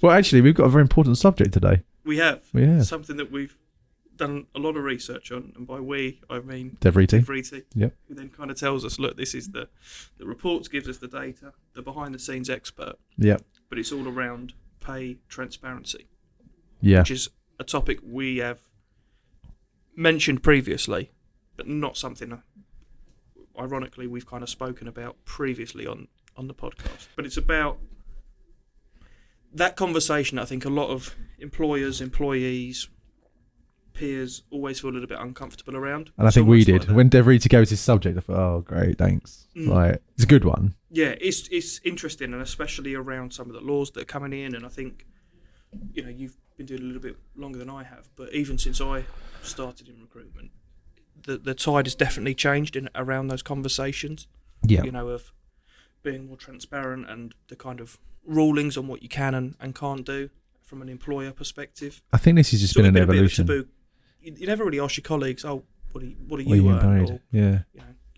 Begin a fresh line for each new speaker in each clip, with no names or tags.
Well, actually, we've got a very important subject today.
We have.
Yeah.
Something that we've done a lot of research on, and by we, I mean
Devriti. Yep.
Who then kind of tells us, look, this is the reports gives us the data, the behind-the-scenes expert.
Yep.
But it's all around pay transparency.
Yeah.
Which is a topic we have mentioned previously, but not something, ironically, we've kind of spoken about previously on the podcast. But it's about that conversation. I think a lot of employers, employees, peers always feel a little bit uncomfortable around.
And I think we did. When Devriti goes this subject, I thought, oh, great, thanks. Like, it's a good one.
Yeah, it's interesting, and especially around some of the laws that are coming in. And I think, you've been doing a little bit longer than I have, but even since I started in recruitment, the tide has definitely changed around those conversations.
Yeah.
Of being more transparent and the kind of rulings on what you can and can't do from an employer perspective.
I think this has just been an evolution.
You never really ask your colleagues, "Oh, what do you earn?" Or,
yeah.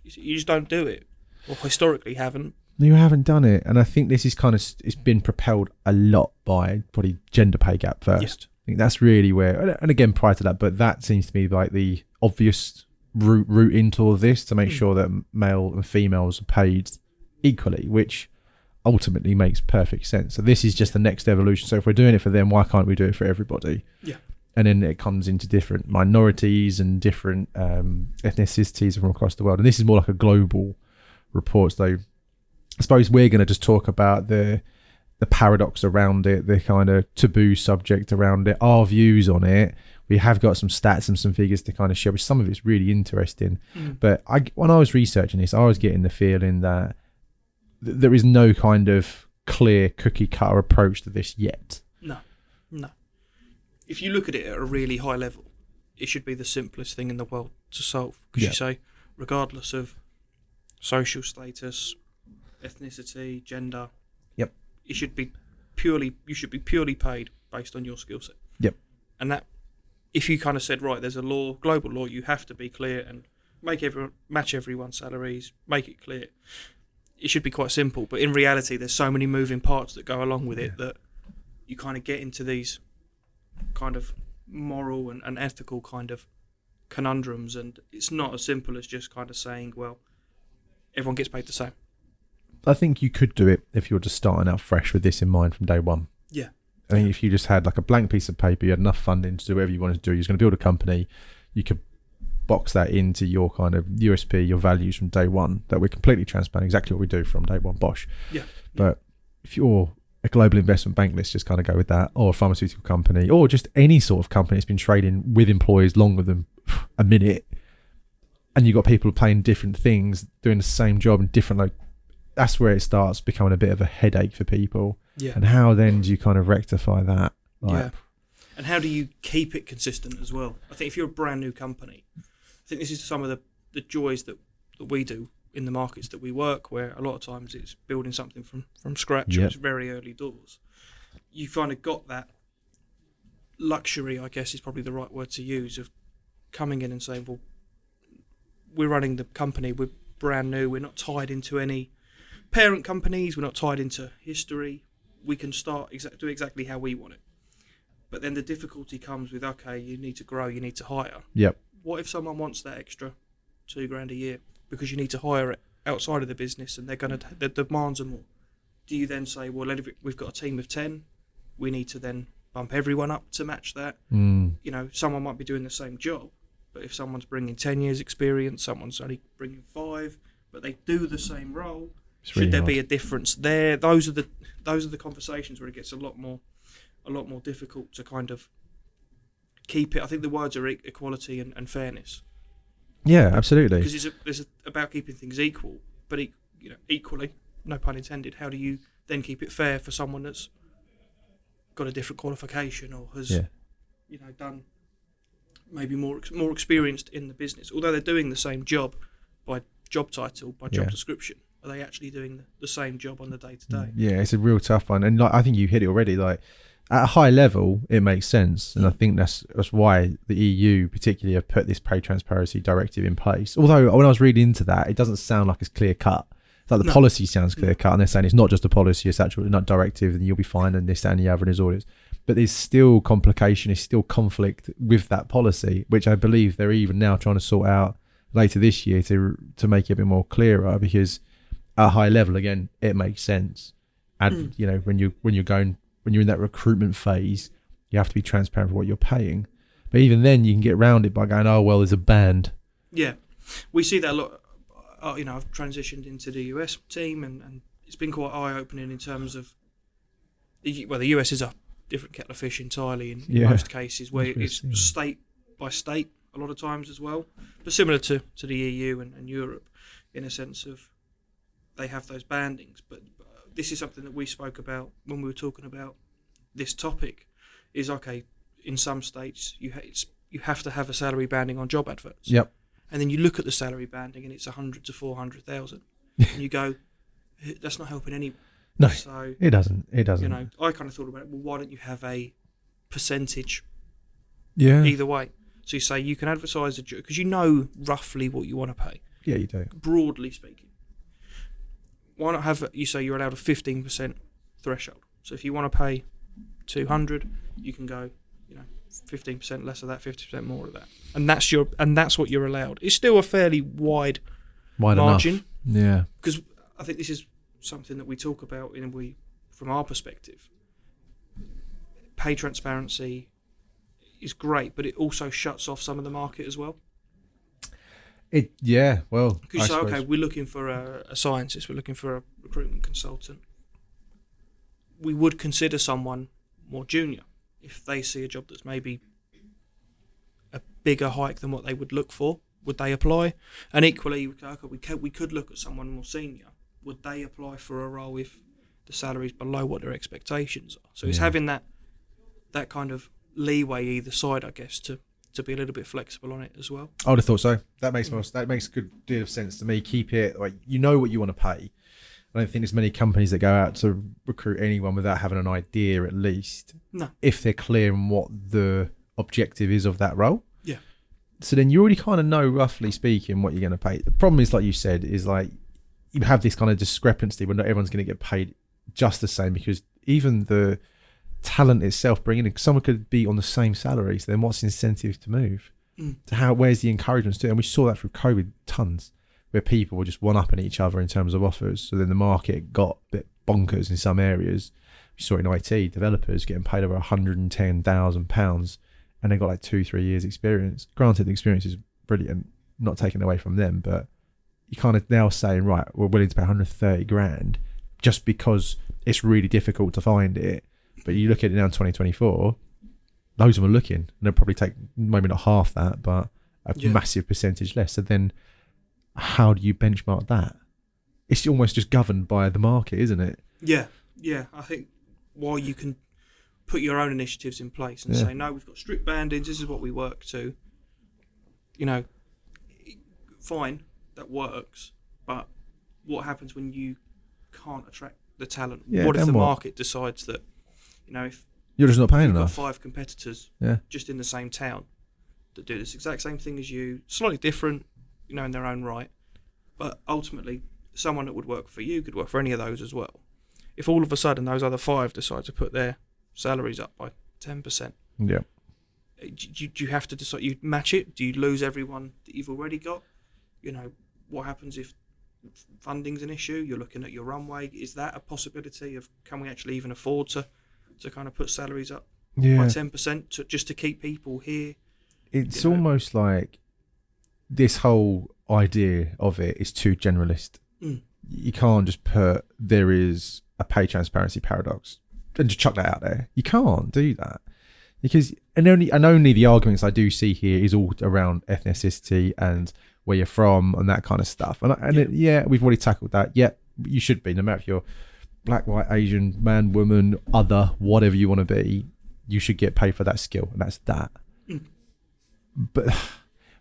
You just don't do it, or historically haven't.
You haven't done it, and I think this is it's been propelled a lot by probably gender pay gap first.
Yeah.
I think that's really where, and again prior to that, but that seems to be like the obvious route into all of this to make sure that male and females are paid equally, which ultimately makes perfect sense. So this is just the next evolution. So if we're doing it for them, why can't we do it for everybody?
Yeah.
And then it comes into different minorities and different ethnicities from across the world. And this is more like a global report. So I suppose we're going to just talk about the paradox around it, the kind of taboo subject around it, our views on it. We have got some stats and some figures to kind of share, which some of it's really interesting. But when I was researching this, I was getting the feeling that there is no kind of clear cookie cutter approach to this yet.
No. If you look at it at a really high level, it should be the simplest thing in the world to solve. Because you say, regardless of social status, ethnicity, gender, you should be purely paid based on your skill set.
Yep.
And that, if you kind of said, right, there's a law, global law, you have to be clear and match everyone's salaries, make it clear. It should be quite simple, but in reality, there's so many moving parts that go along with it that you kind of get into these kind of moral and ethical kind of conundrums, and it's not as simple as just kind of saying, well, everyone gets paid the same.
I think you could do it if you're just starting out fresh with this in mind from day one.
Yeah.
I think if you just had like a blank piece of paper, you had enough funding to do whatever you wanted to do, you're going to build a company, you could box that into your kind of USP, your values from day one, that we're completely transparent, exactly what we do from day one, bosh.
Yeah.
But if you're a global investment bank, let's just kind of go with that, or a pharmaceutical company, or just any sort of company that's been trading with employees longer than a minute, and you've got people playing different things, doing the same job in different that's where it starts becoming a bit of a headache for people.
Yeah.
And how then do you kind of rectify that?
And how do you keep it consistent as well? I think if you're a brand new company, I think this is some of the joys that we do in the markets that we work, where a lot of times it's building something from scratch, or it's very early doors. You kind of got that luxury, I guess is probably the right word to use, of coming in and saying, well, we're running the company, we're brand new, we're not tied into any parent companies, we're not tied into history, we can do exactly how we want it. But then the difficulty comes with, okay, you need to grow, you need to hire.
Yep.
What if someone wants that extra $2,000 a year because you need to hire it outside of the business and the demands are more? Do you then say, well, we've got a team of 10, we need to then bump everyone up to match that? Someone might be doing the same job, but if someone's bringing 10 years experience, someone's only bringing 5, but they do the same role, should there be a difference there? Those are the conversations where it gets a lot more difficult to kind of keep it. I think the words are equality and fairness.
Yeah, absolutely.
Because it's about keeping things equal, but equally, no pun intended. How do you then keep it fair for someone that's got a different qualification or has done maybe more experienced in the business? Although they're doing the same job by job title, by job description, are they actually doing the same job on the day to day? Yeah,
it's a real tough one, and I think you hit it already. Like at a high level, it makes sense, and I think that's why the EU particularly have put this pay transparency directive in place. Although when I was reading into that, it doesn't sound like it's clear cut. Like the policy sounds clear cut, and they're saying it's not just a policy, it's actually not directive, and you'll be fine, and this, that, and the other, and there's orders. But there's still complication, there's still conflict with that policy, which I believe they're even now trying to sort out later this year to make it a bit more clearer, because at a high level, again, it makes sense. And you know, when you're in that recruitment phase, you have to be transparent for what you're paying. But even then, you can get around it by going, oh well, there's a band. Yeah,
we see that a lot. You know, I've transitioned into the US team, and it's been quite eye-opening in terms of the US is a different kettle of fish entirely in most cases, where it's state by state a lot of times as well, but similar to the EU and Europe in a sense of they have those bandings. But this is something that we spoke about when we were talking about this topic, is okay, in some states you have to have a salary banding on job adverts.
Yep.
And then you look at the salary banding and it's 100 to 400,000, and you go, that's not helping anyone.
No,
so
it doesn't. You
know, I kind of thought about it. Well, why don't you have a percentage?
Yeah.
Either way, so you say you can advertise because you know roughly what you want to pay.
Yeah, you do.
Broadly speaking, why not have? You say you're allowed a 15% threshold. So if you want to pay 200, you can go, 15% less of that, 50% more of that, and that's what you're allowed. It's still a fairly wide margin.
Enough. Yeah,
because I think this is something that we talk about from our perspective. Pay transparency is great, but it also shuts off some of the market as well.
Because
you say, okay, we're looking for a scientist, we're looking for a recruitment consultant. We would consider someone more junior if they see a job that's maybe a bigger hike than what they would look for. Would they apply? And equally, we could look at someone more senior. Would they apply for a role if the salary's below what their expectations are? So it's having that kind of leeway either side, I guess, to be a little bit flexible on it as well.
I would have thought so. That makes a good deal of sense to me. Keep it like you know what you want to pay. I don't think there's many companies that go out to recruit anyone without having an idea at least.
No.
If they're clear on what the objective is of that role.
Yeah.
So then you already kind of know, roughly speaking, what you're going to pay. The problem is, like you said, is like you have this kind of discrepancy where not everyone's going to get paid just the same, because even the talent itself, bringing in someone could be on the same salary. So then what's the incentive to move? Where's the encouragement to do it? And we saw that through COVID tons, where people were just one-upping each other in terms of offers. So then the market got a bit bonkers in some areas. We saw it in IT, developers getting paid over £110,000 and they got like 2-3 years experience. Granted, the experience is brilliant, not taken away from them, but you kind of now saying, right, we're willing to pay 130 grand just because it's really difficult to find it. But you look at it now in 2024, loads of them are looking, and they'll probably take maybe not half that, but a massive percentage less. So then how do you benchmark that? It's almost just governed by the market, isn't it?
Yeah. I think while you can put your own initiatives in place and say, no, we've got strict bandings, this is what we work to, fine, that works, but what happens when you can't attract the talent? What if the market decides that, if
you're just not paying enough?
Got 5 competitors just in the same town that do this exact same thing as you, slightly different, in their own right, but ultimately someone that would work for you could work for any of those as well. If all of a sudden those other 5 decide to put their salaries up by 10%, do you have to decide? You match it? Do you lose everyone that you've already got? What happens if funding's an issue? You're looking at your runway. Is that a possibility of, can we actually even afford to kind of put salaries up by 10% just to keep people here?
It's almost like this whole idea of it is too generalist. You can't just put, there is a pay transparency paradox and just chuck that out there. You can't do that, because only the arguments I do see here is all around ethnicity and where you're from and that kind of stuff. We've already tackled that. You should be, no matter if you're black, white, Asian, man, woman, other, whatever you want to be, you should get paid for that skill, and that's that.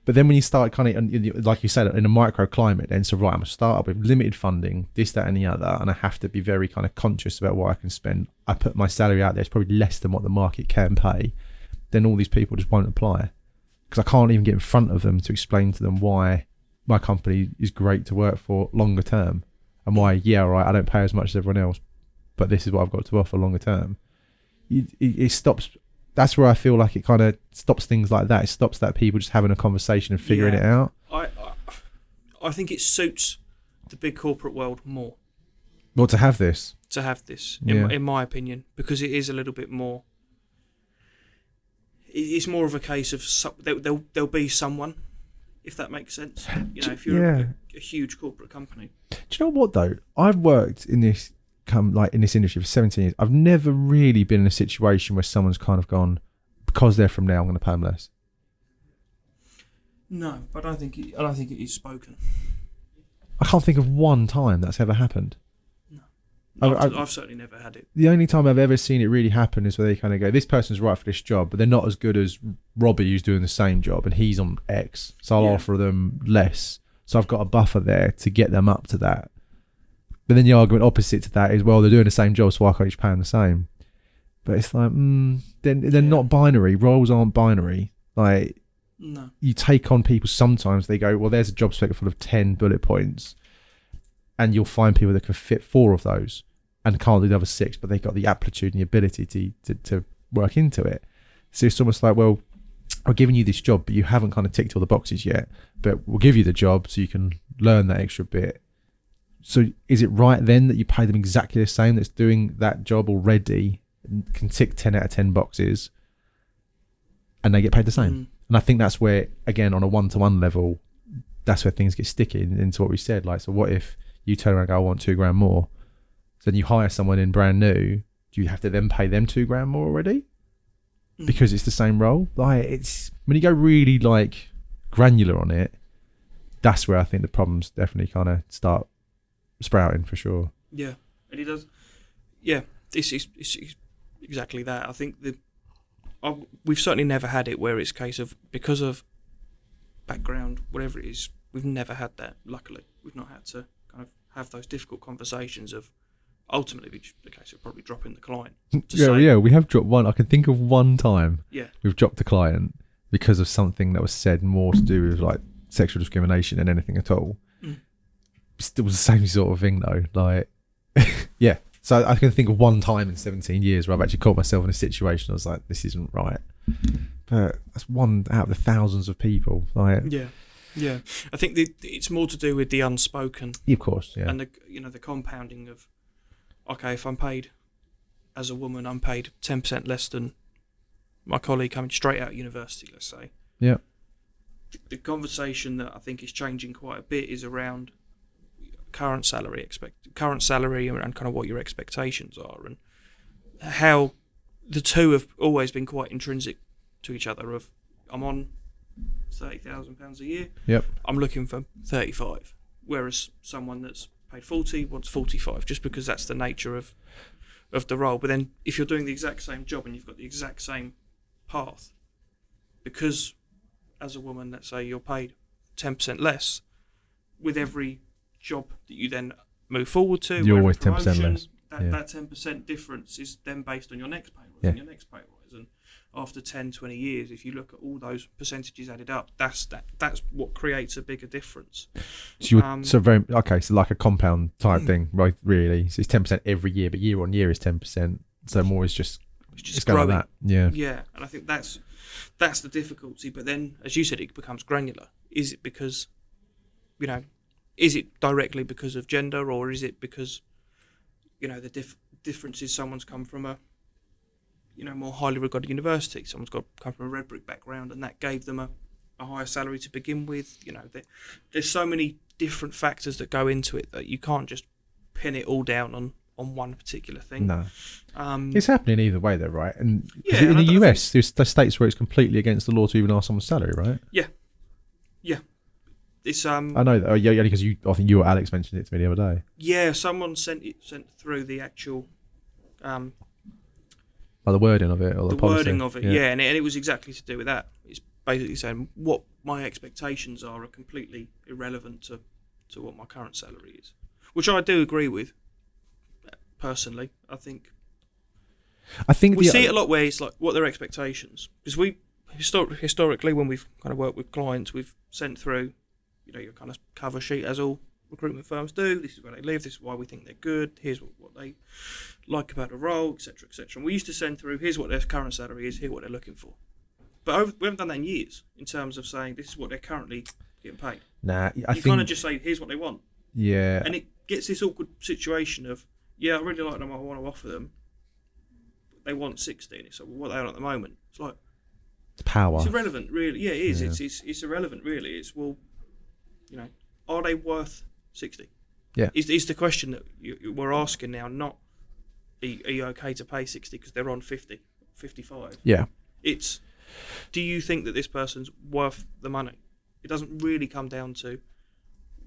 But then when you start kind of, like you said, in a microclimate, then so right, I'm a startup with limited funding, this, that, and the other, and I have to be very kind of conscious about what I can spend. I put my salary out there, it's probably less than what the market can pay. Then all these people just won't apply, because I can't even get in front of them to explain to them why my company is great to work for longer term. Am I, yeah, all right, I don't pay as much as everyone else, but this is what I've got to offer longer term. It stops. That's where I feel like it kind of stops things like that. It stops that people just having a conversation and figuring it out.
I think it suits the big corporate world more.
Well, to have this,
in my opinion, because it is a little bit more. It's more of a case of there'll be someone, if that makes sense. You know, if you're a huge corporate company.
Do you know what though? I've worked in this in this industry for 17 years. I've never really been in a situation where someone's kind of gone, because they're from there, I'm going to pay them less.
No, but I don't think it is spoken.
I can't think of one time that's ever happened.
No, I've certainly never had it.
The only time I've ever seen it really happen is where they kind of go, this person's right for this job, but they're not as good as Robbie, who's doing the same job, and he's on X, so I'll offer them less. So I've got a buffer there to get them up to that. But then the argument opposite to that is, well, they're doing the same job, so why can't you just pay them the same? But it's like, they're not binary. Roles aren't binary. Like,
no.
You take on people, sometimes they go, well, there's a job spec full of 10 bullet points, and you'll find people that can fit 4 of those and can't do the other 6, but they've got the aptitude and the ability to work into it. So it's almost like, well, I've given you this job, but you haven't kind of ticked all the boxes yet, but we'll give you the job so you can learn that extra bit. So is it right then that you pay them exactly the same that's doing that job already, can tick 10 out of 10 boxes, and they get paid the same? And I think that's where, again, on a one-to-one level, that's where things get sticky into what we said. Like, so what if you turn around and go, I want $2,000 more? So then you hire someone in brand new. Do you have to then pay them $2,000 more already? Because it's the same role? Like, it's when you go really like granular on it, that's where I think the problems definitely kind of start sprouting for sure.
Yeah, and it does. Yeah, it's exactly that. I think we've certainly never had it where it's a case of, because of background, whatever it is, we've never had that. Luckily, we've not had to kind of have those difficult conversations of ultimately the case of probably dropping the client.
We have dropped one. I can think of one time.
Yeah,
we've dropped a client because of something that was said more to do with like sexual discrimination than anything at all. Still was the same sort of thing though. Like, yeah. So I can think of one time in 17 years where I've actually caught myself in a situation I was like, this isn't right. But that's one out of the thousands of people. Like,
yeah. I think it's more to do with the unspoken.
Of course, yeah.
And the compounding of, okay, if I'm paid as a woman, I'm paid 10% less than my colleague coming straight out of university, let's say.
Yeah.
The conversation that I think is changing quite a bit is around current salary and kind of what your expectations are, and how the two have always been quite intrinsic to each other. Of, I'm on £30,000 a year.
Yep.
I'm looking for 35, whereas someone that's paid 40 wants 45, just because that's the nature of the role. But then if you're doing the exact same job and you've got the exact same path, because as a woman, let's say you're paid 10% less, with every job that you then move forward to,
you're always 10% less.
That 10% difference is then based on your next pay rise and your next pay rise. And after 10, 20 years, if you look at all those percentages added up, that's what creates a bigger difference.
So so like a compound type thing, right? Really, so it's 10% every year, but year on year is 10%. So more is just
growing.
Like that. Yeah,
yeah, and I think that's the difficulty. But then, as you said, it becomes granular. Is it because, is it directly because of gender, or is it because, the difference is someone's come from a, more highly regarded university, someone's come from a red brick background, and that gave them a higher salary to begin with. There's so many different factors that go into it that you can't just pin it all down on one particular thing.
No, it's happening either way though, right? And in the US, there's states where it's completely against the law to even ask someone's salary, right?
Yeah. It's
I know that. Yeah, because I think you or Alex mentioned it to me the other day.
Yeah, someone sent through the actual,
the wording of it, or the policy.
Wording of it. Yeah, and it was exactly to do with that. It's basically saying what my expectations are completely irrelevant to what my current salary is, which I do agree with. Personally, I think we see it a lot where it's like, what are their expectations? Because we historically, when we've kind of worked with clients, we've sent through, your kind of cover sheet as all recruitment firms do. This is where they live. This is why we think they're good. Here's what they like about the role, etc., etc. And we used to send through, here's what their current salary is, here's what they're looking for. But we haven't done that in years in terms of saying this is what they're currently getting paid.
Nah,
you kind of just say, here's what they want.
Yeah.
And it gets this awkward situation of, yeah, I really like them, I want to offer them. But they want 60. And it's like, well, what are they on at the moment? It's like,
it's power.
It's irrelevant, really. Yeah, it is.
Yeah.
It's irrelevant, really. It's, well, are they worth 60?
Yeah.
Is the question that we're asking now, not are you okay to pay 60 because they're on 50, 55?
Yeah.
It's, do you think that this person's worth the money? It doesn't really come down to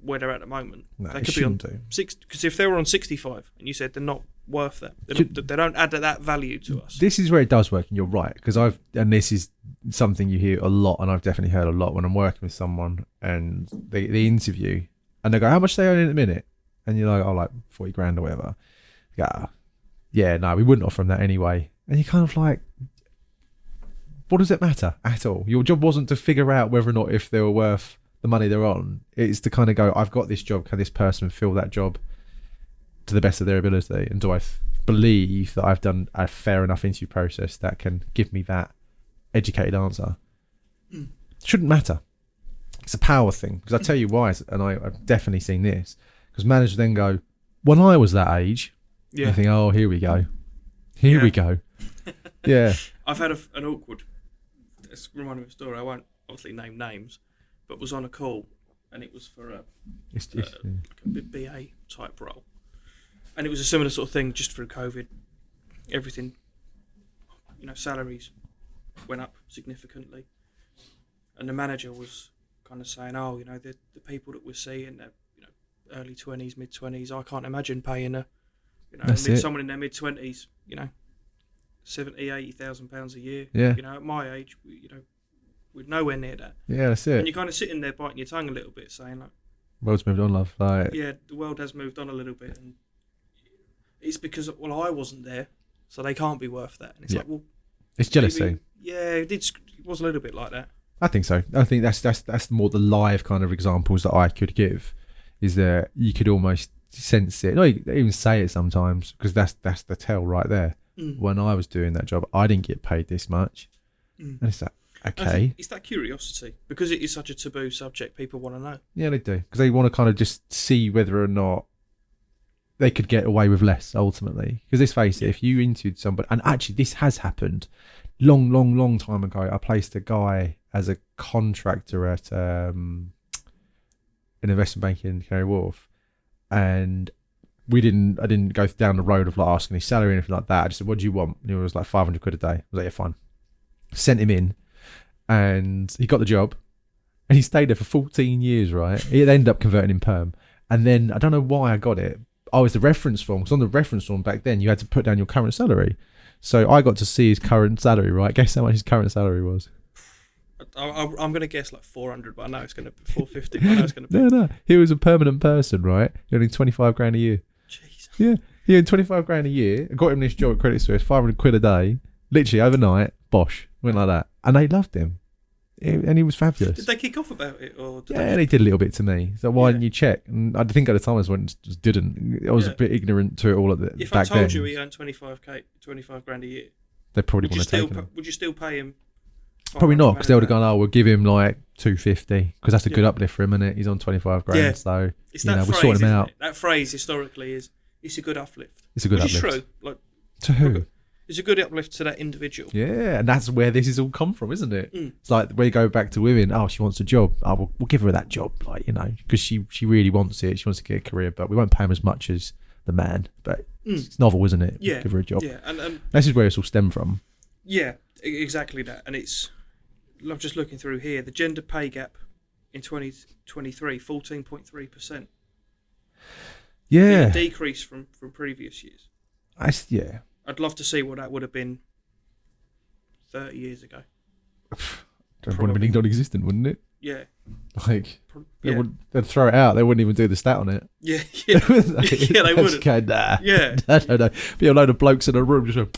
where they're at the moment.
No,
they
it
could be on
shouldn't do.
60, because if they were on 65 and you said they're not worth that, they don't add that value to us.
This is where it does work, and you're right, because and this is something you hear a lot, and I've definitely heard a lot when I'm working with someone and they interview and they go, how much are they earning at the minute? And you're like, oh, like 40 grand or whatever. Yeah, no, we wouldn't offer them that anyway. And you're kind of like, what does it matter at all? Your job wasn't to figure out whether or not if they were worth the money they're on. It's to kind of go, I've got this job, can this person fill that job to the best of their ability? And do I believe that I've done a fair enough interview process that can give me that educated answer? Shouldn't matter. It's a power thing. Because I tell you why, and I've definitely seen this, because managers then go, when I was that age, you think, oh, here we go. Here we go. Yeah.
I've had an awkward, it's reminding me of a story, I won't obviously name names, but was on a call, and it was for like a BA type role. And it was a similar sort of thing, just through COVID. Everything, salaries went up significantly. And the manager was kind of saying, oh, the people that we're seeing, they're, early 20s, mid 20s, I can't imagine paying someone in their mid 20s, 70,000, 80,000 pounds a year.
Yeah.
At my age, we're nowhere near that.
Yeah, that's it.
And you're kind of sitting there biting your tongue a little bit, saying like,
world's moved on, love. Like,
yeah, the world has moved on a little bit, and it's because, well, I wasn't there, so they can't be worth that. And it's like, well,
it's jealousy.
Maybe, it was a little bit like that.
I think so. I think that's more the live kind of examples that I could give, is that you could almost sense it. No, you even say it sometimes, because that's the tell right there. When I was doing that job, I didn't get paid this much. And it's like, okay.
It's that curiosity, because it is such a taboo subject, people want to know.
Yeah, they do, because they want to kind of just see whether or not they could get away with less ultimately. Because let's face it, if you interviewed somebody, and actually this has happened long time ago. I placed a guy as a contractor at an investment bank in Canary Wharf, and I didn't go down the road of like asking his salary or anything like that. I just said, what do you want? And he was like 500 quid a day. I was like, yeah, fine. Sent him in, and he got the job, and he stayed there for 14 years, right? He ended up converting him perm. And then I don't know why I got it. Oh, it's the reference form. Because on the reference form back then, you had to put down your current salary. So I got to see his current salary, right? Guess how much his current salary was?
I'm going to guess like 400, but I know it's going to be 450. But I know it's going to be...
No. He was a permanent person, right? He earning 25 grand a year.
Jeez.
Yeah. He earned 25 grand a year. I got him this job at Credit Suisse, 500 quid a day. Literally overnight, bosh. Went like that. And they loved him. And he was fabulous.
Did they kick off about it? Or
they did a little bit to me. So why didn't you check? And I think at the time I just didn't. I was a bit ignorant to it all at the
If
back
I told
then.
you he earned 25 grand a year,
they probably want to take him.
Would you still pay him?
Probably not, because they would have gone, we'll give him like 250, because that's a good uplift for him, isn't it? He's on 25 grand, so
it's that
we're sorting him out.
That phrase historically is, it's a good uplift.
It's a good uplift.
Which is true. Like,
to who?
It's a good uplift to that individual.
Yeah, and that's where this has all come from, isn't it? It's like we go back to women. Oh, she wants a job. Oh, we'll give her that job, like, because she really wants it. She wants to get a career, but we won't pay him as much as the man. But it's novel, isn't it?
Yeah,
give her a job.
Yeah, and
this is where it's all stemmed from.
Yeah, exactly that. And I'm just looking through here. The gender pay gap in 2023, 14.3%.
Yeah,
a decrease from previous years. I'd love to see what that would have been 30 years ago.
That would have been non-existent, wouldn't it?
Yeah.
Like, they'd throw it out. They wouldn't even do the stat on it.
Yeah. Yeah, they wouldn't.
Nah.
Yeah.
No. Be a load of blokes in a room just going,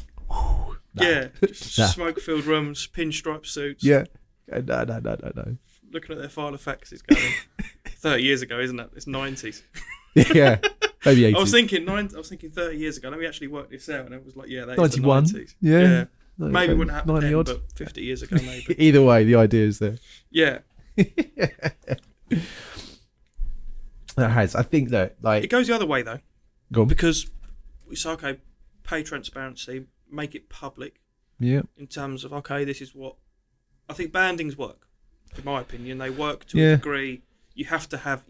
yeah. Smoke-filled rooms, pinstripe suits.
Yeah. No.
looking at their file of faxes going 30 years ago, isn't it? It's 90s.
Yeah, maybe 80s.
I was thinking 30 years ago. Let me actually work this out, and it was like, yeah, that
91.
is the 90s.
Yeah.
Maybe it wouldn't happen
90
then,
odd.
but 50 years ago, maybe.
Either way, the idea is there.
Yeah.
That has. I think that
It goes the other way though.
Go on.
Because it's okay, pay transparency, make it public.
Yeah.
In terms of this is what I think bandings work. In my opinion, they work to a degree. You have to have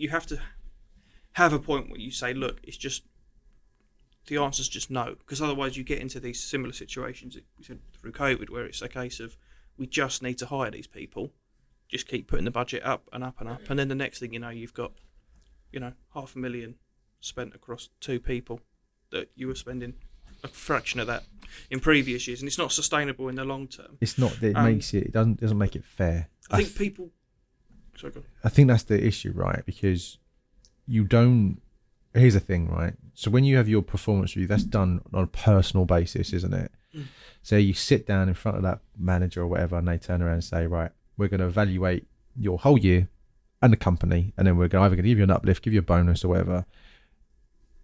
a point where you say, look, it's just the answer's just no, because otherwise you get into these similar situations that we said through COVID, where it's a case of we just need to hire these people, just keep putting the budget up and up and up, and then the next thing you know, you've got $500,000 spent across 2 people that you were spending a fraction of that in previous years, and it's not sustainable in the long term.
It's not that it doesn't make it fair.
I think people. Sorry, go on.
I think that's the issue, right? Because you don't. Here's the thing, right? So when you have your performance review, that's done on a personal basis, isn't it? Mm. So you sit down in front of that manager or whatever, and they turn around and say, right, we're going to evaluate your whole year and the company, and then we're either going to give you an uplift, give you a bonus or whatever.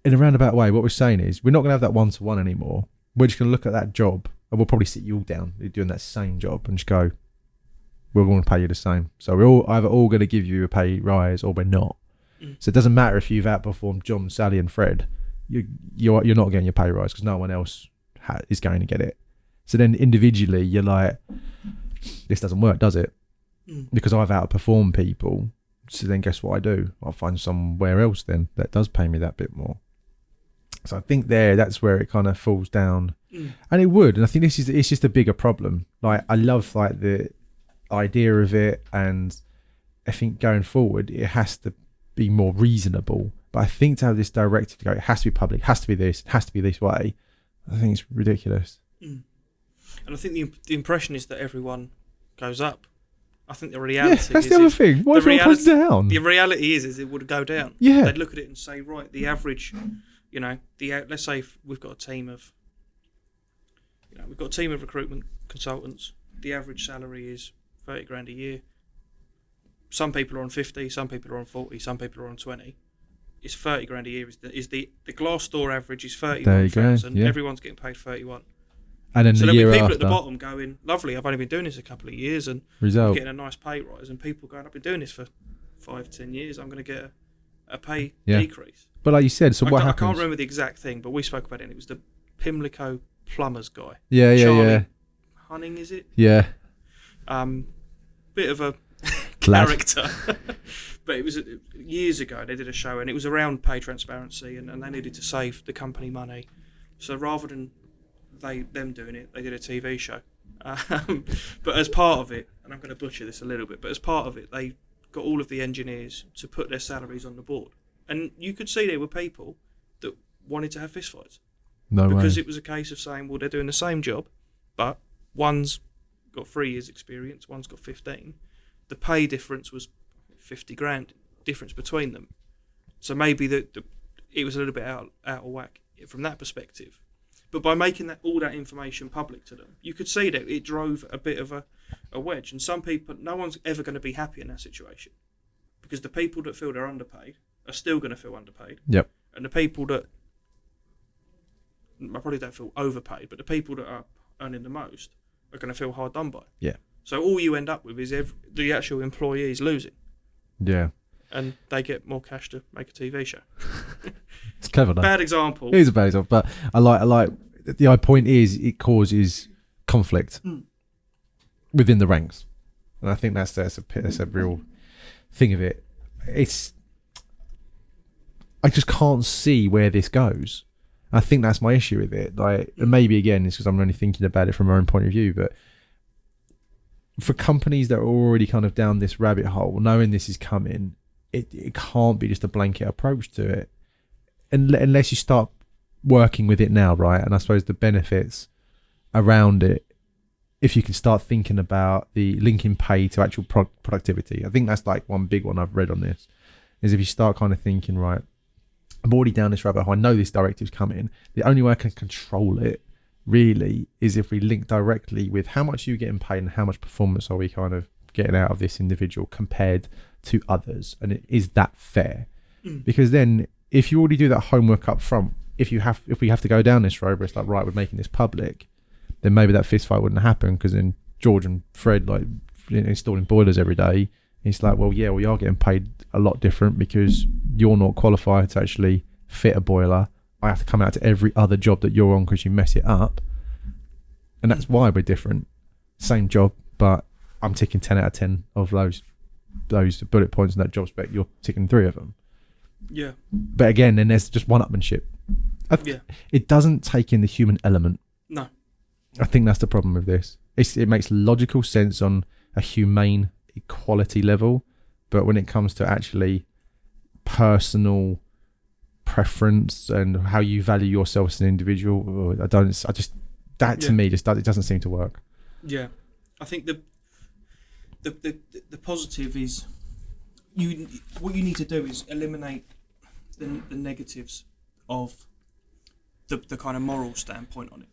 In a roundabout way, what we're saying is we're not going to have that one-to-one anymore. We're just going to look at that job, and we'll probably sit you all down doing that same job and just go, we're going to pay you the same. So we're all either all going to give you a pay rise or we're not. Mm. So it doesn't matter if you've outperformed John, Sally and Fred. You're not getting your pay rise because no one else is going to get it. So then individually you're like, this doesn't work, does it? Mm. Because I've outperformed people. So then guess what I do? I'll find somewhere else then that does pay me that bit more. So I think that's where it kind of falls down. Mm. And it would. And I think it's just a bigger problem. Like I love like the idea of it, and I think going forward it has to be more reasonable. But I think to have this directive to go, it has to be public, it has to be this, it has to be this way, I think it's ridiculous.
Mm. And I think the impression is that everyone goes up. I think the reality
that's the other thing. What if it goes down?
The reality is it would go down.
Yeah.
They'd look at it and say, right, the average, let's say we've got a team of recruitment consultants. The average salary is 30 grand a year. Some people are on 50, some people are on 40, some people are on 20. It's 30 grand a year. Is the Glassdoor average is 31,000. Yeah. Everyone's getting paid 31.
And then
there'll
year
be people
after,
at the bottom going, lovely, I've only been doing this a couple of years and I'm getting a nice pay rise, and people going, I've been doing this for 5-10 years, I'm going to get a pay decrease.
But like you said, so what happens?
I can't remember the exact thing, but we spoke about it, and it was the Pimlico plumbers guy.
Yeah.
Hunning, is it?
Yeah.
Bit of a character. But it was years ago, they did a show, and it was around pay transparency, and they needed to save the company money. So rather than them doing it, they did a TV show. But as part of it, and I'm going to butcher this a little bit, but as part of it, they got all of the engineers to put their salaries on the board. And you could see there were people that wanted to have fistfights. Because it was a case of saying, well, they're doing the same job, but one's got 3 years experience, one's got 15. The pay difference was 50 grand difference between them. So maybe it was a little bit out of whack from that perspective. But by making all that information public to them, you could see that it drove a bit of a wedge. And some people, no one's ever going to be happy in that situation, because the people that feel they're underpaid are still going to feel underpaid.
Yep. And
the people that I probably don't feel overpaid, but the people that are earning the most are going to feel hard done by.
Yeah.
So all you end up with is the actual employee is losing.
Yeah.
And they get more cash to make a TV show.
It's clever, though.
Bad example.
It is a bad example, but I like. The point is, it causes conflict within the ranks, and I think that's a real thing of it. I just can't see where this goes. I think that's my issue with it. Like, and maybe again, it's because I'm only thinking about it from my own point of view, but for companies that are already kind of down this rabbit hole, knowing this is coming, it can't be just a blanket approach to it, unless you start working with it now, right? And I suppose the benefits around it, if you can start thinking about the linking pay to actual productivity. I think that's like one big one I've read on this, is if you start kind of thinking, right, I'm already down this rabbit hole, I know this directive's coming, the only way I can control it really is if we link directly with how much are you getting paid and how much performance are we kind of getting out of this individual compared to others, and is that fair? Because then if you already do that homework up front, if we have to go down this road where it's like, right, we're making this public, then maybe that fist fight wouldn't happen, because then George and Fred like installing boilers every day, it's like, well, yeah, we are getting paid a lot different because you're not qualified to actually fit a boiler. I have to come out to every other job that you're on because you mess it up, and that's why we're different. Same job, but I'm ticking 10 out of 10 of those bullet points in that job spec. You're ticking 3 of them.
Yeah.
But again, then there's just one-upmanship. It doesn't take in the human element.
No.
I think that's the problem with this. It makes logical sense on a humane equality level, but when it comes to actually personal preference and how you value yourself as an individual, it doesn't seem to work.
Yeah. I think the positive is what you need to do is eliminate the negatives of the kind of moral standpoint on it,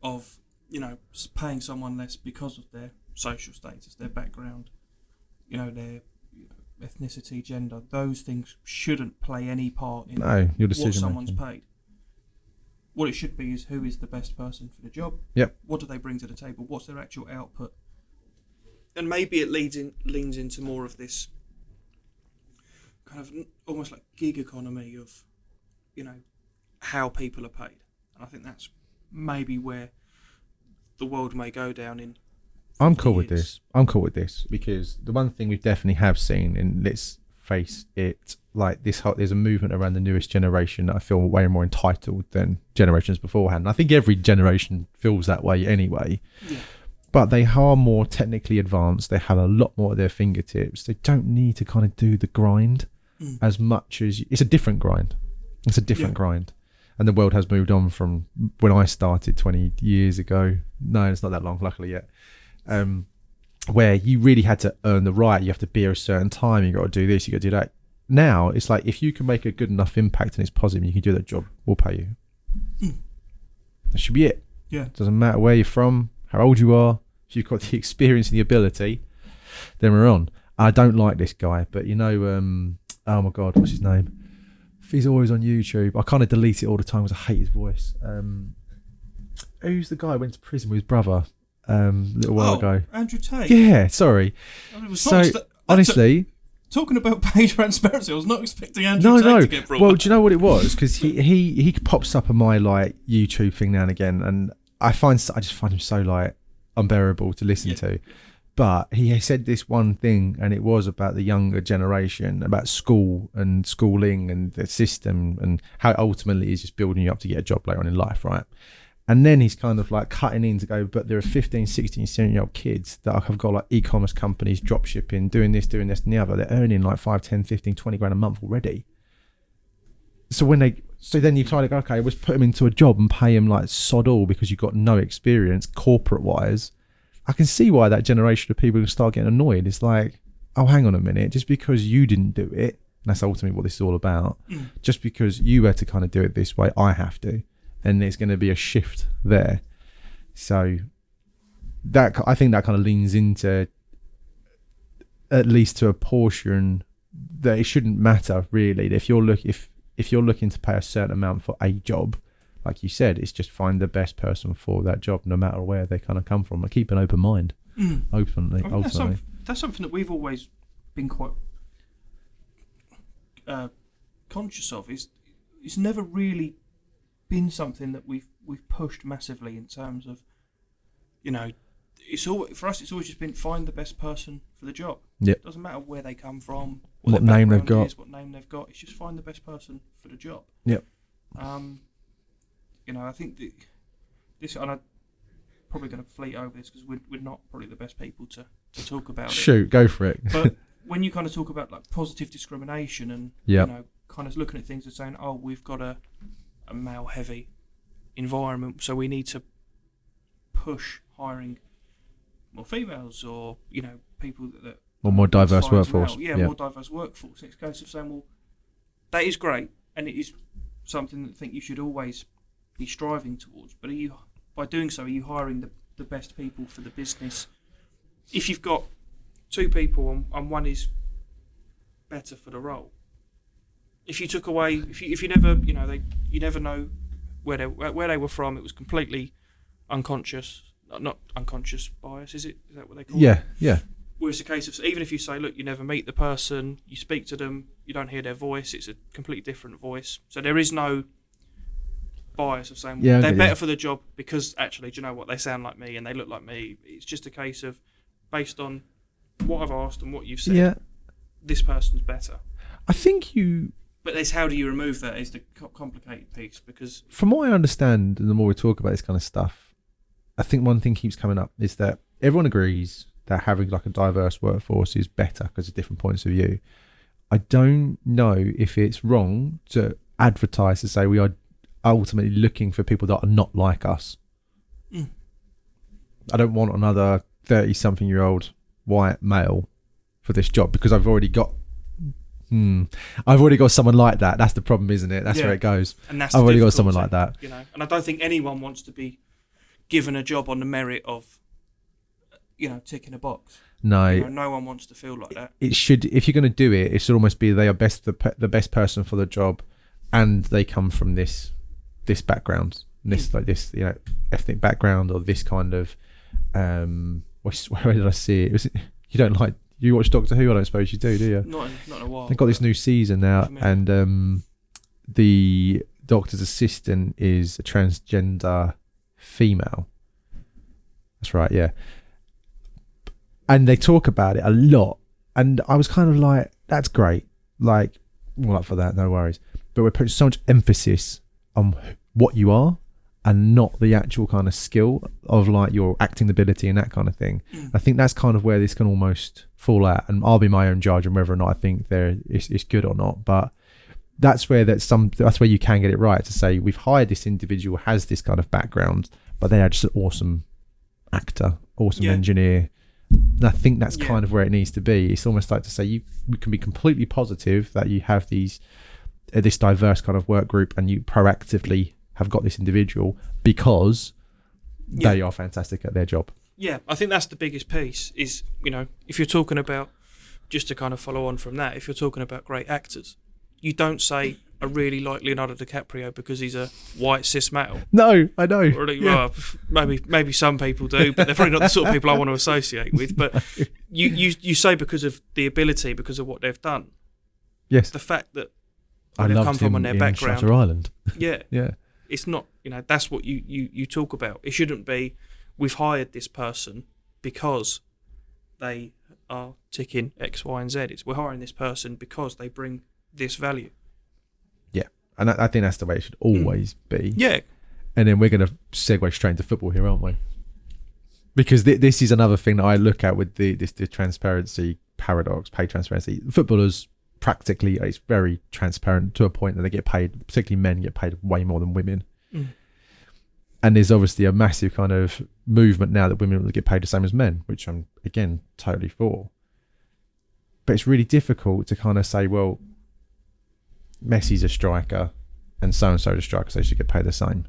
of, you know, paying someone less because of their social status, their background, you know, their ethnicity, gender. Those things shouldn't play any part in
your decision
what someone's
making.
paid. What it should be is who is the best person for the job.
Yep.
What do they bring to the table? What's their actual output? And maybe it leans into more of this kind of almost like gig economy of, you know, how people are paid. And I think that's maybe where the world may go down in.
I'm cool with this because the one thing we definitely have seen, and let's face it, like there's a movement around the newest generation that I feel way more entitled than generations beforehand. I think every generation feels that way anyway.
Yeah.
But they are more technically advanced. They have a lot more at their fingertips. They don't need to kind of do the grind as much as it's a different grind. It's a different grind. And the world has moved on from when I started 20 years ago. No, it's not that long, luckily yet. Where you really had to earn the right. You have to be here a certain time. You got to do this. You got to do that. Now it's like, if you can make a good enough impact and it's positive, you can do that job, we'll pay you. That should be it.
Yeah.
Doesn't matter where you're from, how old you are. If you've got the experience and the ability, then we're on. I don't like this guy, but you know, oh my God, what's his name? He's always on YouTube. I kind of delete it all the time because I hate his voice. Who's the guy who went to prison with his brother a little while ago?
Andrew Tate.
Yeah, sorry. Honestly,
talking about paid transparency, I was not expecting Andrew Tate to get brought
Well,
up.
do you know what it was? Because he pops up on my like YouTube thing now and again, and I just find him so like unbearable to listen to. But he said this one thing, and it was about the younger generation, about school and schooling and the system, and how it ultimately is just building you up to get a job later on in life, right? And then he's kind of like cutting in to go, but there are 15, 16, 17-year-old kids that have got like e-commerce companies, drop shipping, doing this and the other. They're earning like 5, 10, 15, 20 grand a month already. So then you try to go, okay, let's put them into a job and pay them like sod all because you've got no experience corporate wise. I can see why that generation of people start getting annoyed. It's like, oh, hang on a minute, just because you didn't do it, and that's ultimately what this is all about, just because you had to kind of do it this way, I have to. And there's going to be a shift there. So that, I think that kind of leans into, at least to a portion, that it shouldn't matter really. If you're looking to pay a certain amount for a job, like you said, it's just find the best person for that job, no matter where they kind of come from. Like, keep an open mind, ultimately.
That's something that we've always been quite conscious of. It's never really been something that we've pushed massively in terms of, you know, for us it's always just been find the best person for the job.
Yep.
Doesn't matter where they come from,
what name they've got.
What name they've got. It's just find the best person for the job.
Yep.
You know, I think that this, and I'm probably going to fleet over this because we're not probably the best people to talk about it.
Shoot, go for it.
But when you kind of talk about like positive discrimination and you know, kind of looking at things and saying, oh, we've got a male heavy environment, so we need to push hiring more females, or, you know, people that
or more diverse workforce.
More diverse workforce. It's a case of saying, well, that is great, and it is something that I think you should always be striving towards. But by doing so, are you hiring the best people for the business? If you've got two people and one is better for the role. If you took away, if you never, you never know where they were from. It was completely unconscious, not unconscious bias. Is that what they call it?
Yeah.
Where it's a case of, even if you say, look, you never meet the person, you speak to them, you don't hear their voice. It's a completely different voice. So there is no bias of saying they're better for the job because actually, do you know what, they sound like me and they look like me. It's just a case of, based on what I've asked and what you've said, this person's better.
I think
But it's how do you remove that is the complicated piece, because
from what I understand, and the more we talk about this kind of stuff, I think one thing keeps coming up is that everyone agrees that having like a diverse workforce is better because of different points of view. I don't know if it's wrong to advertise to say we are ultimately looking for people that are not like us. I don't want another 30-something-year-old white male for this job because I've already got someone like that. That's the problem, isn't it? That's where it goes.
And that's
I've already got someone like that.
And I don't think anyone wants to be given a job on the merit of, ticking a box.
No,
no one wants to feel like that.
It should, if you're going to do it, it should almost be they are the best person for the job, and they come from this background, this ethnic background, or this kind of where did I see it? You watch Doctor Who? I don't suppose you do you?
Not in a while.
They've got this new season now, and the doctor's assistant is a transgender female. That's right, yeah. And they talk about it a lot, and I was kind of like, that's great. Like, well, up for that, no worries. But we're putting so much emphasis on what you are and not the actual kind of skill of like your acting ability and that kind of thing. I think that's kind of where this can almost fall out, and I'll be my own judge on whether or not I think it's good or not. But that's where that's where you can get it right, to say we've hired this individual who has this kind of background, but they are just an awesome actor, awesome engineer. And I think that's kind of where it needs to be. It's almost like to say we can be completely positive that you have this diverse kind of work group, and you proactively have got this individual because they are fantastic at their job.
Yeah, I think that's the biggest piece is, if you're talking about, just to kind of follow on from that, if you're talking about great actors, you don't say, I really like Leonardo DiCaprio because he's a white cis male.
No, I know.
Well, maybe some people do, but they're probably not the sort of people I want to associate with. But you say because of the ability, because of what they've done.
Yes.
The fact that
I
they've
loved
come from
him
on their
in
background.
Shutter Island.
Yeah.
Yeah.
It's not, that's what you talk about. It shouldn't be, we've hired this person because they are ticking X, Y, and Z. It's we're hiring this person because they bring this value.
Yeah. And I think that's the way it should always be.
Yeah.
And then we're going to segue straight into football here, aren't we? Because this is another thing that I look at with the transparency paradox, pay transparency. Footballers, practically, it's very transparent to a point that they get paid, particularly men get paid way more than women. And there's obviously a massive kind of movement now that women will get paid the same as men, which I'm, again, totally for. But it's really difficult to kind of say, well, Messi's a striker and so-and-so is a striker, so they should get paid the same.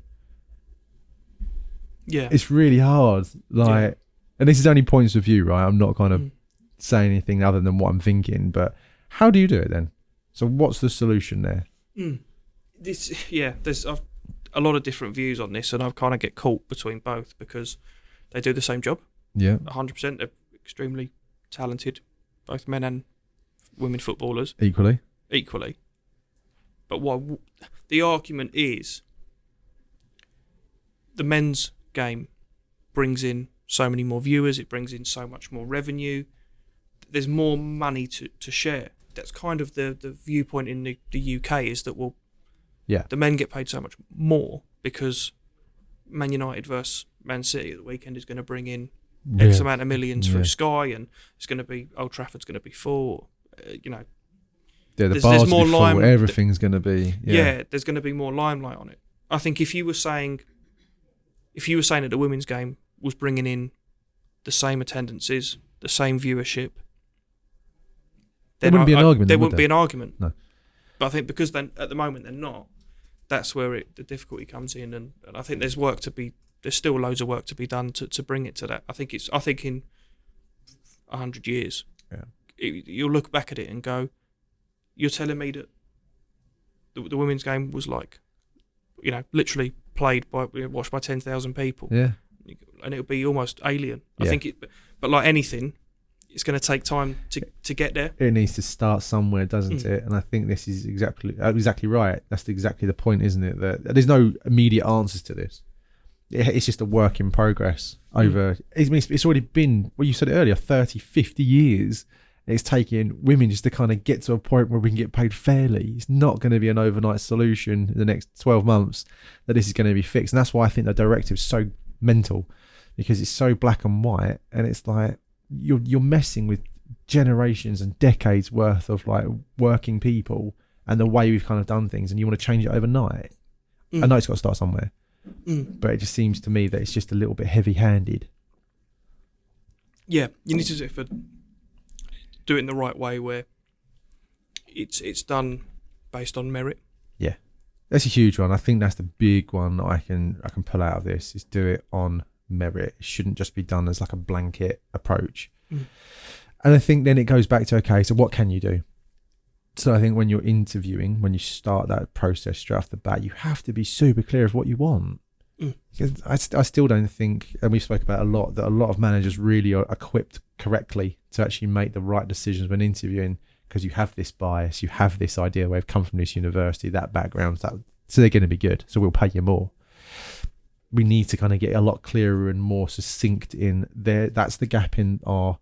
Yeah.
It's really hard. And this is only points of view, right? I'm not kind of saying anything other than what I'm thinking, but how do you do it then? So what's the solution there?
There's a lot of different views on this, and I kind of get caught between both because they do the same job. Yeah. 100%. They're extremely talented, both men and women footballers.
Equally.
But what the argument is, the men's game brings in so many more viewers, it brings in so much more revenue, there's more money to share. That's kind of the viewpoint in the UK is that, the men get paid so much more because Man United versus Man City at the weekend is going to bring in X amount of millions through Sky, and it's going to be, Old Trafford's going to be full,
the bars will be full, everything's going to be...
there's going to be more limelight on it. I think if you were saying that the women's game was bringing in the same attendances, the same viewership,
there wouldn't be an argument.
There wouldn't be an argument.
No.
But I think because then at the moment they're not, that's where the difficulty comes in, and I think there's still loads of work to be done to bring it to that. I think in 100 years you'll look back at it and go, you're telling me that the women's game was like, literally watched by 10,000 people.
Yeah.
And it would be almost alien.
Yeah.
I think but like anything, it's going to take time to get there.
It needs to start somewhere, doesn't it? And I think this is exactly right. That's exactly the point, isn't it? That there's no immediate answers to this. It's just a work in progress over. It's already been, well, you said it earlier, 30, 50 years. It's taking women just to kind of get to a point where we can get paid fairly. It's not going to be an overnight solution in the next 12 months that this is going to be fixed. And that's why I think the directive is so mental, because it's so black and white, and it's like you're messing with generations and decades worth of like working people and the way we've kind of done things, and you want to change it overnight. I know it's got to start somewhere, but it just seems to me that it's just a little bit heavy-handed.
Yeah, you need to do it in the right way, where it's done based on merit. Yeah,
that's a huge one. I think that's the big one that I can pull out of this, is do it on merit. It shouldn't just be done as like a blanket approach. And I think then it goes back to, okay, so what can you do? So I think when you're interviewing, when you start that process straight off the bat, you have to be super clear of what you want. Because I still don't think, and we spoke about a lot, that a lot of managers really are equipped correctly to actually make the right decisions when interviewing, because you have this bias, you have this idea where they've come from this university, that background, so they're going to be good, so we'll pay you more. We need to kind of get a lot clearer and more succinct in there. That's the gap in our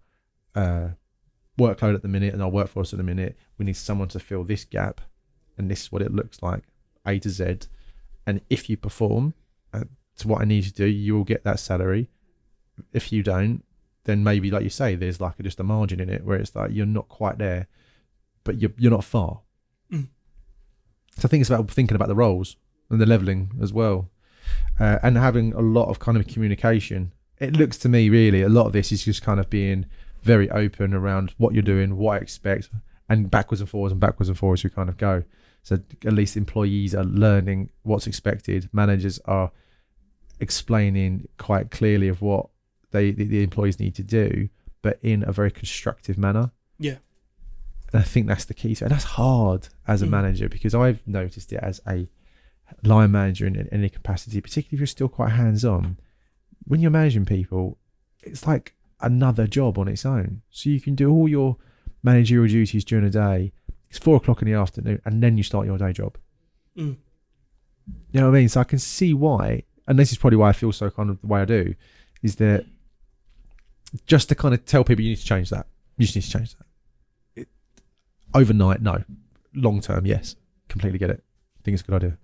workload at the minute and our workforce at the minute. We need someone to fill this gap, and this is what it looks like, A to Z. And if you perform to what I need you to do, you will get that salary. If you don't, then maybe, like you say, there's like just a margin in it where it's like you're not quite there, but you're not far. So I think it's about thinking about the roles and the leveling as well, and having a lot of kind of communication. It looks to me really a lot of this is just kind of being very open around what you're doing, what I expect, and backwards and forwards we kind of go. So at least employees are learning what's expected. Managers are explaining quite clearly of what the employees need to do, but in a very constructive manner.
Yeah.
And I think that's the key to it. And that's hard as a manager, because I've noticed it as a line manager in any capacity, particularly if you're still quite hands-on. When you're managing people, it's like another job on its own. So you can do all your managerial duties during the day. It's 4:00 in the afternoon, and then you start your day job. You know what I mean? So I can see why, and this is probably why I feel so kind of the way I do, is that just to kind of tell people you need to change that. You just need to change that. Overnight, no. Long term, yes. Completely get it. I think it's a good idea.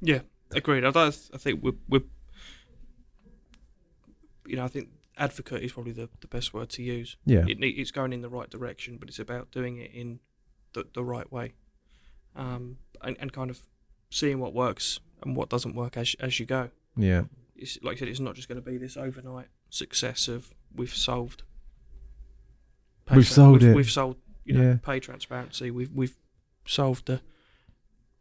Yeah, agreed. I think we're I think advocate is probably the best word to use.
Yeah.
It's going in the right direction, but it's about doing it in the right way, and kind of seeing what works and what doesn't work as you go.
Yeah.
It's like I said, it's not just going to be this overnight success of we've solved pay transparency. We've solved the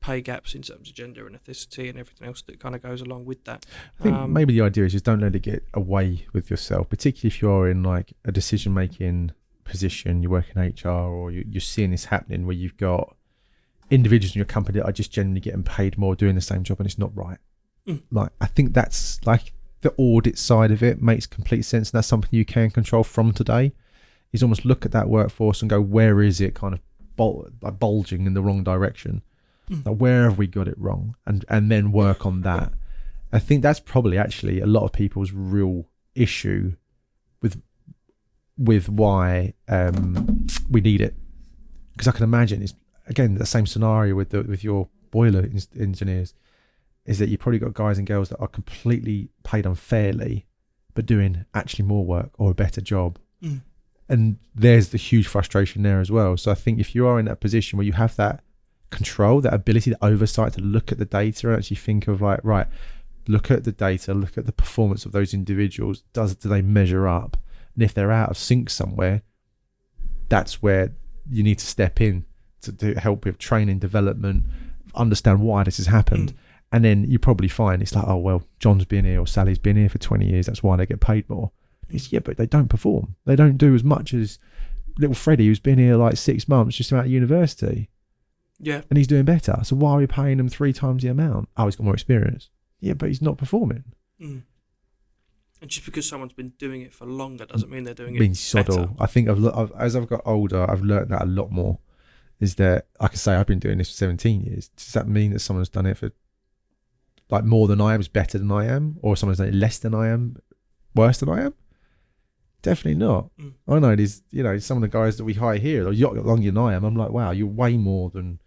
pay gaps in terms of gender and ethnicity and everything else that kind of goes along with that.
I think maybe the idea is just don't let it get away with yourself, particularly if you're in like a decision making position, you work in HR, or you're seeing this happening where you've got individuals in your company that are just generally getting paid more doing the same job, and it's not right. Like, I think that's like the audit side of it makes complete sense, and that's something you can control from today, is almost look at that workforce and go, where is it kind of bulging in the wrong direction? Like, where have we got it wrong, and then work on that. I think that's probably actually a lot of people's real issue with why we need it, because I can imagine it's again the same scenario with your boiler engineers, is that you've probably got guys and girls that are completely paid unfairly but doing actually more work or a better job, and there's the huge frustration there as well. So I think if you are in that position where you have that control, that ability, the oversight to look at the data and actually think of like, right, look at the data, look at the performance of those individuals, do they measure up? And if they're out of sync somewhere, that's where you need to step in to help with training, development, understand why this has happened. And then you probably find it's like, oh well, John's been here or Sally's been here for 20 years, that's why they get paid more. It's, yeah, but they don't perform, they don't do as much as little Freddie who's been here like 6 months just out of university.
Yeah.
And he's doing better. So why are we paying him 3 times the amount? Oh, he's got more experience. Yeah, but he's not performing.
Mm. And just because someone's been doing it for longer doesn't mean they're doing
Being
it
sod
better.
all. I think as I've got older, I've learned that a lot more. Is that, like I say, I've been doing this for 17 years. Does that mean that someone's done it for like more than I am, is better than I am? Or someone's done it less than I am, worse than I am? Definitely not.
Mm.
I know these, some of the guys that we hire here are longer than I am. I'm like, wow, you're way more than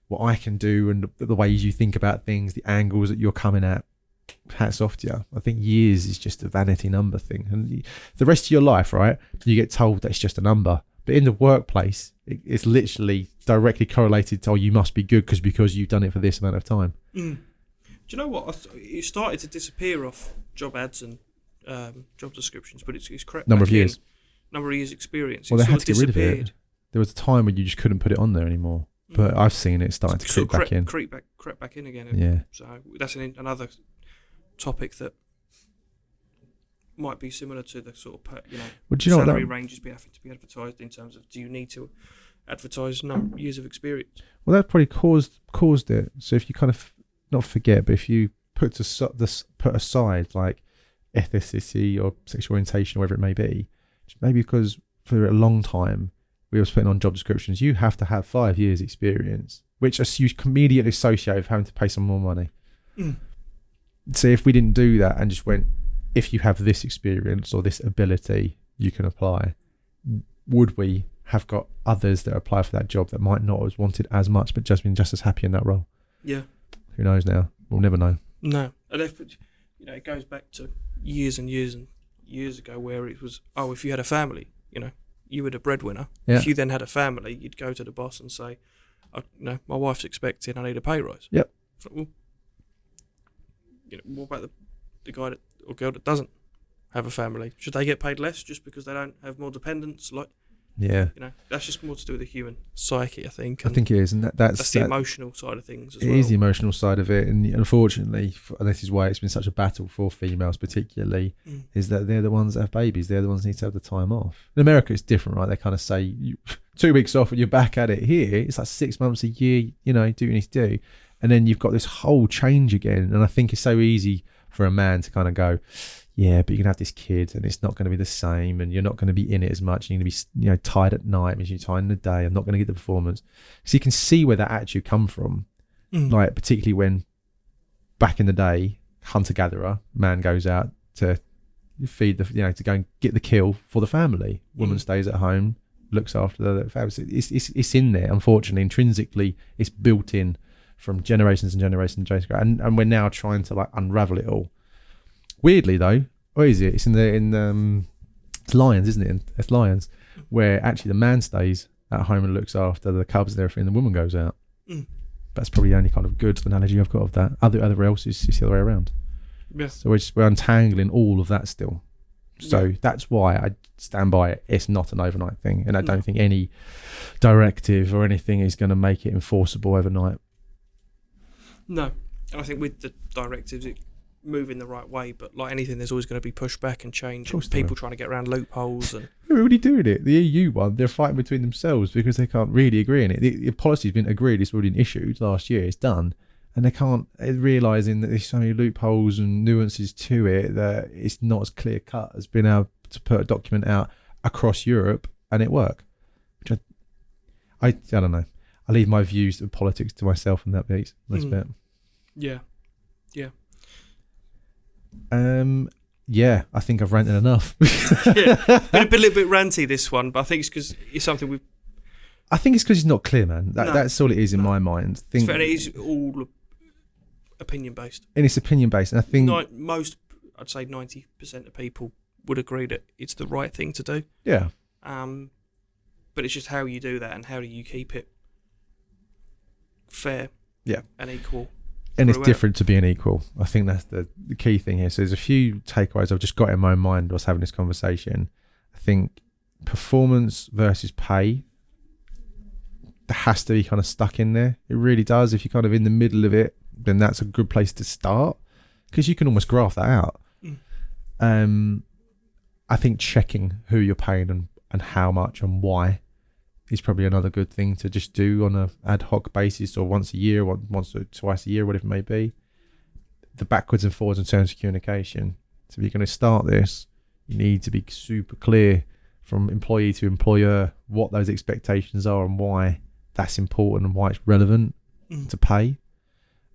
what I can do, and the ways you think about things, the angles that you're coming at. Hats off to you. I think years is just a vanity number thing, and the rest of your life, right, you get told that it's just a number. But in the workplace, it's literally directly correlated to, you must be good because you've done it for this amount of time.
Mm. Do you know what? It started to disappear off job ads and job descriptions, but it's crept
Number
back
of years.
Number of years experience.
Well,
it
they had
sort
to
of
get rid of
disappeared.
it. There was a time when you just couldn't put it on there anymore. But I've seen it starting to creep back in.
Crept back in again.
Yeah.
So that's another topic that might be similar to the sort of salary ranges being to be advertised in terms of, do you need to advertise years of experience?
Well, that probably caused it. So if you kind of not forget, but if you put aside like ethnicity or sexual orientation, or whatever it may be, maybe because for a long time we were putting on job descriptions, you have to have 5 years experience, which you immediately associate with having to pay some more money.
Mm.
So if we didn't do that and just went, if you have this experience or this ability, you can apply, would we have got others that apply for that job that might not have wanted as much but just been just as happy in that role?
Yeah.
Who knows now? We'll never know.
No. And if it goes back to years and years and years ago, where it was, if you had a family, you were the breadwinner.
Yeah.
If you then had a family, you'd go to the boss and say, my wife's expecting, I need a pay rise.
Yep.
So, well, what about the guy or girl that doesn't have a family? Should they get paid less just because they don't have more dependents?
Yeah.
That's just more to do with the human psyche, I think.
I think it is, and that's
the emotional side of things as well.
It is the emotional side of it, and unfortunately, and this is why it's been such a battle for females particularly, is that they're the ones that have babies. They're the ones that need to have the time off. In America, it's different, right? They kind of say 2 weeks off and you're back at it. Here, it's like 6 months, a year, do what you need to do. And then you've got this whole change again. And I think it's so easy for a man to kind of go, yeah, but you're going to have this kid and it's not going to be the same, and you're not going to be in it as much. You're going to be, tired at night, means you're tired in the day. I'm not going to get the performance. So you can see where that attitude come from. Like, particularly when back in the day, hunter-gatherer, man goes out to feed to go and get the kill for the family. Woman stays at home, looks after the family. It's in there, unfortunately. Intrinsically, it's built in from generations and generations and generations. And we're now trying to unravel it all. Weirdly though, where is it? It's it's Lions, isn't it? It's Lions, where actually the man stays at home and looks after the cubs and everything, and the woman goes out. That's probably the only kind of good analogy I've got of that. Other else is the other way around.
Yeah.
So we're untangling all of that still. So that's why I stand by it. It's not an overnight thing, and I don't think any directive or anything is going to make it enforceable overnight.
No, and I think with the directives, it move in the right way, but like anything, there's always going to be pushback and change, and people trying to get around loopholes. And
we're already doing it. The EU one, they're fighting between themselves because they can't really agree on it. The policy's been agreed. It's already been issued last year. It's done. And they can't, realising that there's so many loopholes and nuances to it that it's not as clear cut as being able to put a document out across Europe and it work. Which I don't know. I leave my views of politics to myself in that bit. Bit.
Yeah.
Yeah, I think I've ranted enough.
Been a little bit ranty this one, but I think it's because it's something we've.
I think it's because it's not clear, man. That's all it is in my mind.
It's fair, it is all opinion based.
And it's opinion based, and I think
I'd say 90% of people would agree that it's the right thing to do.
Yeah.
But it's just how you do that and how do you keep it fair.
Yeah.
And equal.
And it's different to being equal. I think that's the key thing here. So there's a few takeaways I've just got in my mind whilst having this conversation. I think performance versus pay, that has to be kind of stuck in there. It really does. If you're kind of in the middle of it, then that's a good place to start because you can almost graph that out. I think checking who you're paying and how much and why is probably another good thing to just do on a ad hoc basis, or once a year, or once or twice a year, whatever it may be. The backwards and forwards in terms of communication. So if you're going to start this, you need to be super clear from employee to employer what those expectations are and why that's important and why it's relevant to pay.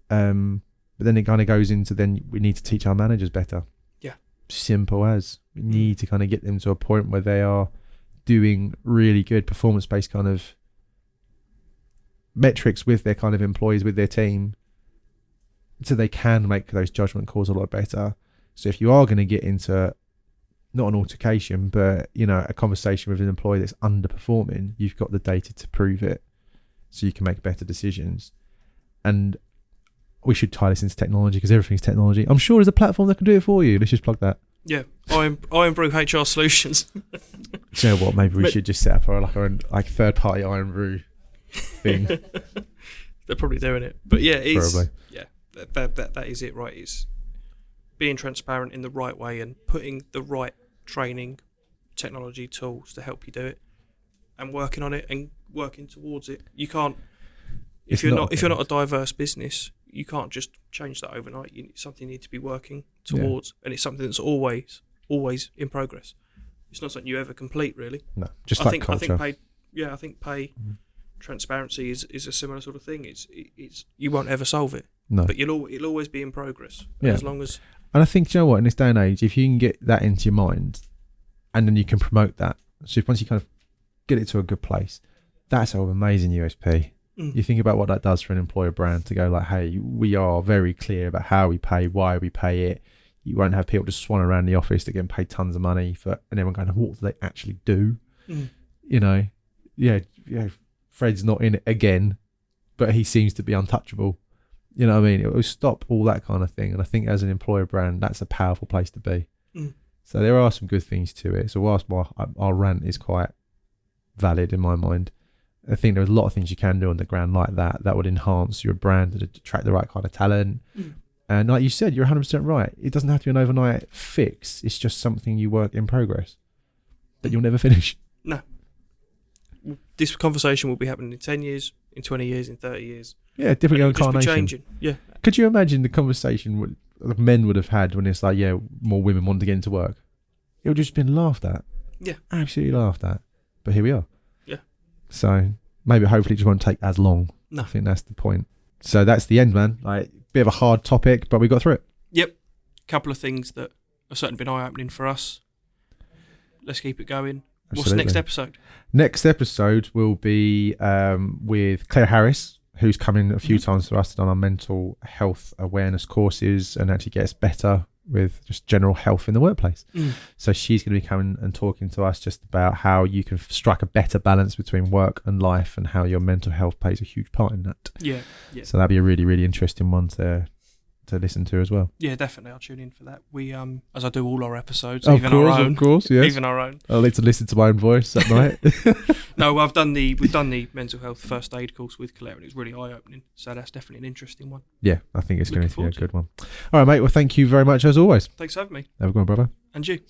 But then it kind of goes into, then we need to teach our managers better.
Yeah.
Simple as. We need to kind of get them to a point where they are doing really good performance-based kind of metrics with their kind of employees, with their team, so they can make those judgment calls a lot better. So if you are going to get into not an altercation, but, you know, a conversation with an employee that's underperforming, you've got the data to prove it, so you can make better decisions. And we should tie this into technology, because everything's technology. I'm sure there's a platform that can do it for you. Let's just plug that.
Yeah, I improve HR solutions.
Do you know what? Maybe we should just set up our own third-party Iron Brew thing.
They're probably doing it, but yeah, it's
probably.
Yeah, that is it, right? It's being transparent in the right way and putting the right training, technology tools to help you do it, and working on it and working towards it. You can't if you're not a diverse business, you can't just change that overnight. Something you need to be working towards, and it's something that's always in progress. It's not something you ever complete, really.
No, just like culture.
I think pay transparency is a similar sort of thing. It's you won't ever solve it, but it'll always be in progress.
Yeah.
As long as.
And I think, you know what, in this day and age, if you can get that into your mind, and then you can promote that, so once you kind of get it to a good place, that's an amazing USP. You think about what that does for an employer brand, to go like, hey, we are very clear about how we pay, why we pay it. You won't have people just swan around the office to get paid tons of money and everyone going, what do they actually do? You know, Fred's not in it again, but he seems to be untouchable. You know what I mean? It will stop all that kind of thing. And I think as an employer brand, that's a powerful place to be. So there are some good things to it. So whilst our rant is quite valid in my mind, I think there's a lot of things you can do on the ground like that would enhance your brand and attract the right kind of talent. And like you said, you're 100% right. It doesn't have to be an overnight fix. It's just something you work in progress that you'll never finish. No.
This conversation will be happening in 10 years, in 20 years, in 30 years.
Yeah, different incarnation.
Just be changing. Yeah.
Could you imagine the conversation men would have had when it's like, yeah, more women want to get into work? It would just been laughed at. Yeah. Absolutely laughed at. But here we are. So maybe hopefully it just won't take as long. No. I think that's the point. So that's the end, man. Like, bit of a hard topic, but we got through it. Yep. Couple of things that have certainly been eye-opening for us. Let's keep it going. Absolutely. What's the next episode? Next episode will be with Claire Harris, who's come in a few times for us to done our mental health awareness courses and actually get us better with just general health in the workplace. So she's going to be coming and talking to us just about how you can strike a better balance between work and life, and how your mental health plays a huge part in that. Yeah. So that'll be a really, really interesting one to listen to as well. Yeah, definitely. I'll tune in for that. We, as I do all our episodes, even our own. Of course, yes. Even our own. I'll need to listen to my own voice at night. No, we've done the mental health first aid course with Claire, and it was really eye-opening. So that's definitely an interesting one. Yeah, I think it's going to be a good one. All right, mate. Well, thank you very much as always. Thanks for having me. Have a good one, brother. And you.